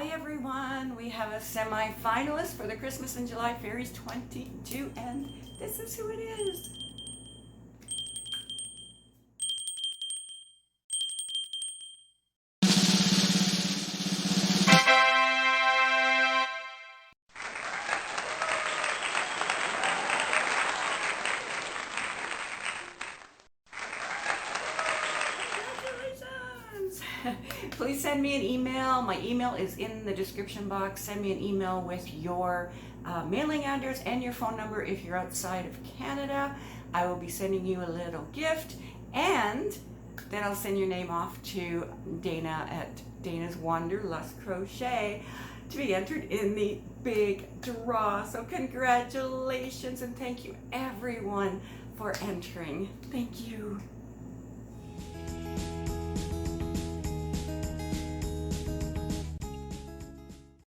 Hi everyone, we have a semi-finalist for the Christmas in July Fairies 22 and this is who it is. Please send me an email. My email is in the description box. Send me an email with your mailing address and your phone number if you're outside of Canada. I will be sending you a little gift, and then I'll send your name off to Dana at Dana's Wanderlust Crochet to be entered in the big draw. So congratulations and thank you everyone for entering. Thank you.